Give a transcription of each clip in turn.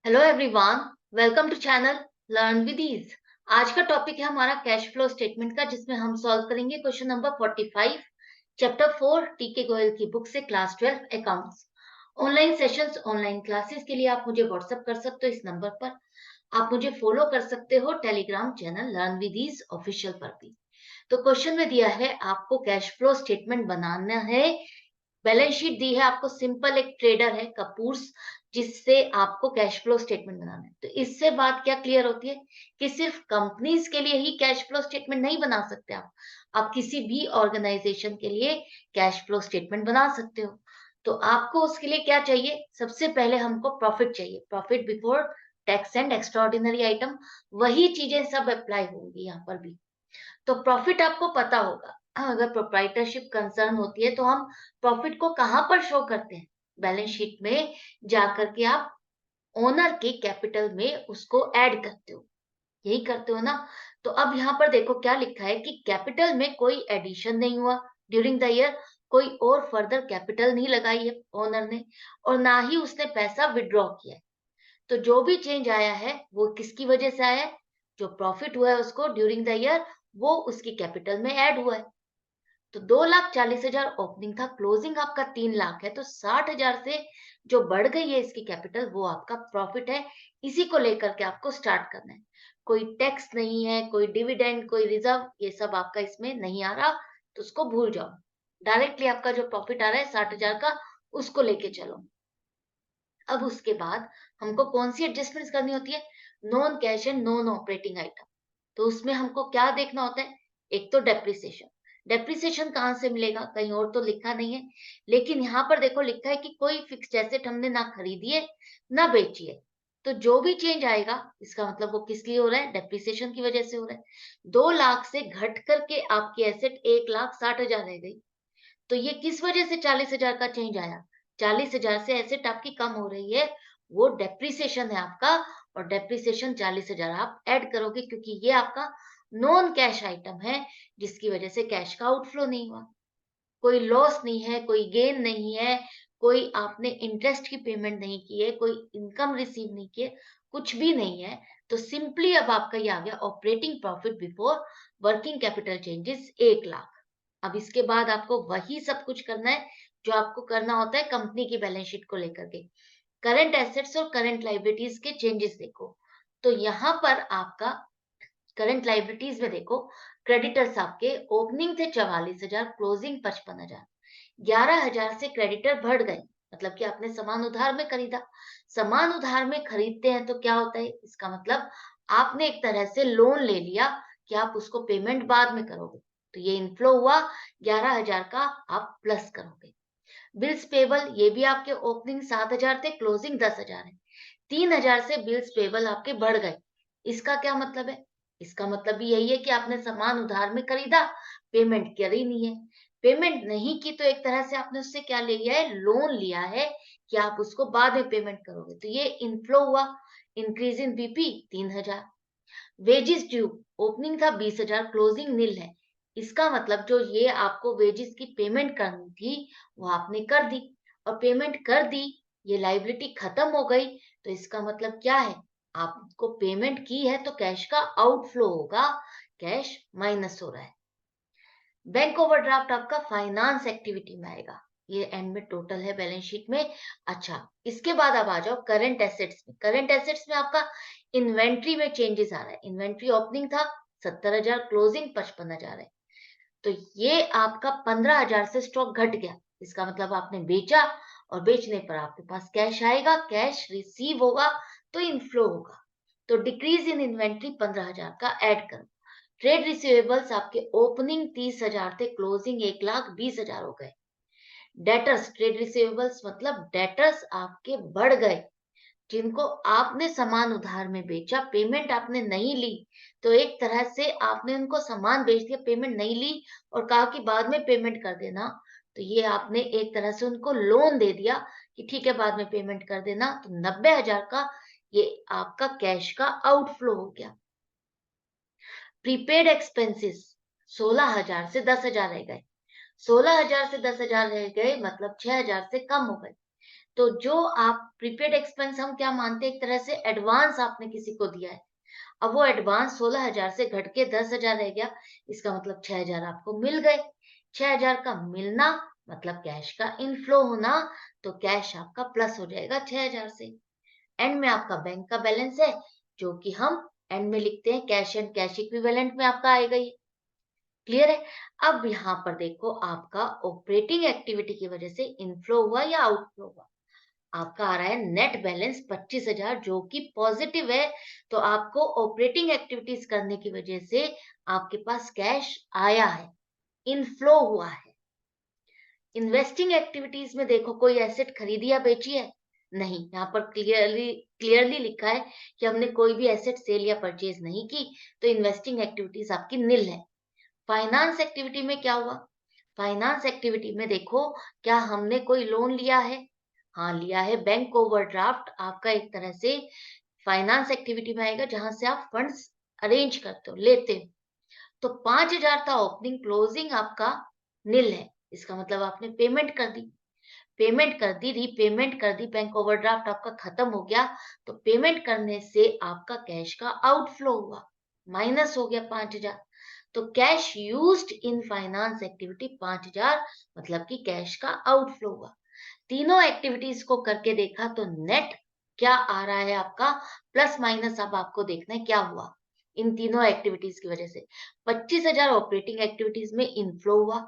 Hello everyone, welcome to channel learn with ease. आज का topic है हमारा कैश फ्लो स्टेटमेंट का, जिसमें हम सॉल्व करेंगे क्वेश्चन नंबर 45, चैप्टर 4 टीके गोयल की बुक से, class 12 accounts. Online sessions, online classes के लिए आप मुझे व्हाट्सएप कर सकते हो इस नंबर पर। आप मुझे फॉलो कर सकते हो telegram channel learn with ease official पर भी। तो क्वेश्चन में दिया है आपको कैश फ्लो स्टेटमेंट बनाना है। बैलेंस शीट दी है आपको, सिंपल एक ट्रेडर है कपूर्स, जिससे आपको कैश फ्लो स्टेटमेंट बनाना है। तो इससे बात क्या क्लियर होती है कि सिर्फ कंपनीज के लिए ही कैश फ्लो स्टेटमेंट नहीं बना सकते आप किसी भी ऑर्गेनाइजेशन के लिए कैश फ्लो स्टेटमेंट बना सकते हो। तो आपको उसके लिए क्या चाहिए? सबसे पहले हमको प्रॉफिट चाहिए, profit before tax and extraordinary item. वही चीजें सब अप्लाई होंगी यहाँ पर भी। तो प्रॉफिट आपको पता होगा, अगर प्रोप्राइटरशिप कंसर्न होती है तो हम प्रॉफिट को कहां पर शो करते हैं? बैलेंस शीट में जाकर के आप ओनर के कैपिटल में उसको ऐड करते हो, यही करते हो ना। तो अब यहाँ पर देखो क्या लिखा है कि कैपिटल में कोई एडिशन नहीं हुआ ड्यूरिंग द ईयर, कोई और फर्दर कैपिटल नहीं लगाई है ओनर ने, और ना ही उसने पैसा विड्रॉ किया है। तो जो भी चेंज आया है वो किसकी वजह से आया है? जो प्रॉफिट हुआ है उसको ड्यूरिंग द ईयर, वो उसकी कैपिटल में ऐड हुआ है। तो 2,40,000 ओपनिंग था, क्लोजिंग आपका 3 लाख है, तो 60,000 से जो बढ़ गई है इसकी कैपिटल, वो आपका प्रॉफिट है। इसी को लेकर के आपको स्टार्ट करना है। कोई टैक्स नहीं है, कोई डिविडेंड, कोई रिजर्व, ये सब आपका इसमें नहीं आ रहा, तो उसको भूल जाओ। डायरेक्टली आपका जो प्रॉफिट आ रहा है 60,000 का, उसको लेके चलो। अब उसके बाद हमको कौन सी एडजस्टमेंट्स करनी होती है? Non cash and non operating item. तो उसमें हमको क्या देखना होता है? एक तो डेप्रिसिएशन। डेप्रिसिएशन कहाँ से मिलेगा? कहीं और तो लिखा नहीं है, लेकिन यहाँ पर देखो लिखा है कि कोई फिक्स्ड एसेट हमने ना खरीदी है ना बेची है। तो जो भी चेंज आएगा, इसका मतलब वो किस लिए हो रहा है? डेप्रिसिएशन की वजह से हो रहा है। 2 लाख से घट करके आपकी एसेट 1,60,000 रह गई। तो ये किस वजह से 40,000 का चेंज आया? 40,000 से एसेट आपकी कम हो रही है, वो डेप्रिसिएशन है आपका। और डेप्रिसिएशन 40,000 आप ऐड करोगे, क्योंकि ये आपका नॉन कैश आइटम है, जिसकी वजह से कैश का आउटफ्लो नहीं हुआ। कोई लॉस नहीं है, कोई गेन नहीं है, कोई आपने इंटरेस्ट की पेमेंट नहीं की है, कोई इनकम रिसीव नहीं की है, कुछ भी नहीं है। तो सिंपली अब आपका ये आ गया operating profit before working capital changes 1 lakh. अब इसके बाद आपको वही सब कुछ करना है जो आपको करना होता है कंपनी की बैलेंस शीट को लेकर के। करंट एसेट्स और करंट लाइबिलिटीज के चेंजेस देखो। तो यहाँ पर आपका करंट लाइबिलिटीज में देखो, क्रेडिटर्स आपके ओपनिंग थे 44,000, क्लोजिंग 55,000। 11,000 से क्रेडिटर बढ़ गए, मतलब कि आपने सामान उधार में खरीदा। सामान उधार में खरीदते हैं तो क्या होता है? इसका मतलब आपने एक तरह से लोन ले लिया कि आप उसको पेमेंट बाद में करोगे। तो ये इनफ्लो हुआ, 11,000 का आप प्लस करोगे। बिल्स पेबल, ये भी आपके ओपनिंग 7,000 थे, क्लोजिंग 10,000 है। 3,000 से बिल्स पेबल आपके बढ़ गए। इसका क्या मतलब है? इसका मतलब भी यही है कि आपने सामान उधार में खरीदा, पेमेंट करी नहीं है। पेमेंट नहीं की तो एक तरह से आपने उससे क्या ले लिया है? लोन लिया है कि आप उसको बाद में पेमेंट करोगे। तो ये इनफ्लो हुआ, increase in BP 3,000। Wages due, opening था 20,000, क्लोजिंग नील है। इसका मतलब जो ये आपको वेजेस की पेमेंट करनी थी, वो आपने कर दी। और पेमेंट कर दी, ये लाइबिलिटी खत्म हो गई। तो इसका मतलब क्या है? आपको पेमेंट की है तो कैश का आउटफ्लो होगा, कैश माइनस हो रहा है। बैंक ओवरड्राफ्ट आपका फाइनेंस एक्टिविटी में आएगा, ये एंड में टोटल है बैलेंस शीट में। अच्छा, इसके बाद अब आ जाओ करंट एसेट्स में। करंट एसेट्स में आपका इन्वेंट्री में चेंजेस आ रहा है। इन्वेंट्री ओपनिंग था 70,000, क्लोजिंग 55,000 है। तो ये आपका 15,000 से स्टॉक घट गया। इसका मतलब आपने बेचा, और बेचने पर आपके पास कैश आएगा, कैश रिसीव होगा, तो इनफ्लो होगा। तो डिक्रीज इन इन्वेंट्री 15,000 का ऐड करो। ट्रेड रिसीवेबल्स आपके ओपनिंग 30,000 थे, क्लोजिंग 1,20,000 हो गए। डेटर्स, ट्रेड रिसीवेबल्स मतलब डेटर्स आपके बढ़ गए, जिनको आपने सामान उधार में बेचा, पेमेंट आपने नहीं ली। तो एक तरह से आपने उनको सामान बेच दिया, पेमेंट नहीं ली, और कहा कि बाद में पेमेंट कर देना। तो ये आपने एक तरह से उनको लोन दे दिया कि ठीक है बाद में पेमेंट कर देना। तो 90,000 का ये आपका कैश का आउटफ्लो हो गया। प्रीपेड एक्सपेंसेस 16,000 से 10,000 रह गए। 16,000 से 10,000 रह गए, मतलब 6,000 से कम हो गए। तो जो आप प्रीपेड एक्सपेंस हम क्या मानते हैं, एक तरह से एडवांस आपने किसी को दिया है। अब वो एडवांस 16,000 से घट के 10,000 रह गया, इसका मतलब 6,000 आपको मिल गए। 6,000 का मिलना मतलब कैश का इनफ्लो होना, तो कैश आपका प्लस हो जाएगा 6,000 से। एंड में आपका बैंक का बैलेंस है, जो कि हम एंड में लिखते हैं कैश एंड कैश इक्विवेलेंट में आपका आएगा ये। क्लियर है? अब यहाँ पर देखो आपका ऑपरेटिंग एक्टिविटी की वजह से इनफ्लो हुआ या आउटफ्लो हुआ। आपका आ रहा है नेट बैलेंस 25,000 जो कि पॉजिटिव है। तो आपको ऑपरेटिंग एक्टिविटीज करने की वजह से आपके पास कैश आया है, इनफ्लो हुआ है। इन्वेस्टिंग एक्टिविटीज में देखो कोई एसेट खरीदी या बेची है? नहीं, यहाँ पर क्लियरली लिखा है कि हमने कोई भी एसेट सेल या परचेज नहीं की, तो इन्वेस्टिंग एक्टिविटीज आपकी निल है। फाइनेंस एक्टिविटी में क्या हुआ? फाइनेंस एक्टिविटी में देखो, क्या हमने कोई लोन लिया है? हाँ, लिया है। बैंक ओवरड्राफ्ट आपका एक तरह से फाइनेंस एक्टिविटी में आएगा, जहां से आप फंड्स अरेंज करते हो, लेते हो। तो 5,000 था ओपनिंग, क्लोजिंग आपका निल है। इसका मतलब आपने पेमेंट कर दी, रीपेमेंट कर दी, बैंक ओवरड्राफ्ट आपका खत्म हो गया। तो पेमेंट करने से आपका कैश का आउटफ्लो हुआ, माइनस हो गया 5,000। तो cash used in finance activity 5,000, मतलब कि कैश का आउटफ्लो हुआ। तीनों एक्टिविटीज को करके देखा तो नेट क्या आ रहा है आपका, प्लस माइनस अब आपको देखना है क्या हुआ इन तीनों एक्टिविटीज की वजह से। 25,000 ऑपरेटिंग एक्टिविटीज में इनफ्लो हुआ,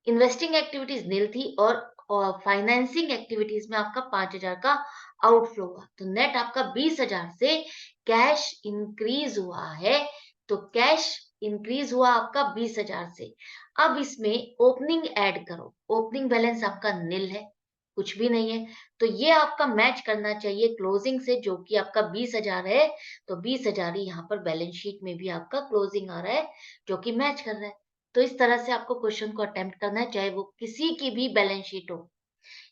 इन्वेस्टिंग एक्टिविटीज नील थी, और फाइनेंसिंग एक्टिविटीज में आपका 5,000 का आउटफ्लो हुआ। तो नेट आपका 20,000 से कैश इंक्रीज हुआ है। तो कैश इंक्रीज हुआ आपका 20,000 से। अब इसमें ओपनिंग ऐड करो, ओपनिंग बैलेंस आपका निल है, कुछ भी नहीं है। तो ये आपका मैच करना चाहिए क्लोजिंग से, जो कि आपका 20,000 है। तो 20,000 ही यहाँ पर बैलेंस शीट में भी आपका क्लोजिंग आ रहा है, जो कि मैच कर रहा है। तो इस तरह से आपको क्वेश्चन को अटेम्प्ट करना है, चाहे वो किसी की भी बैलेंस शीट हो,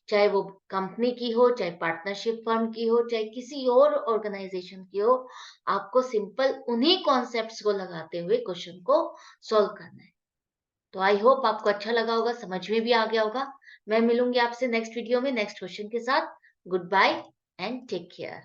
चाहे वो कंपनी की हो, चाहे पार्टनरशिप फर्म की हो, चाहे किसी और ऑर्गेनाइजेशन की हो। आपको सिंपल उन्हीं कॉन्सेप्ट्स को लगाते हुए क्वेश्चन को सॉल्व करना है। तो आई होप आपको अच्छा लगा होगा, समझ में भी आ गया होगा। मैं मिलूंगी आपसे नेक्स्ट वीडियो में नेक्स्ट क्वेश्चन के साथ। Goodbye and take care.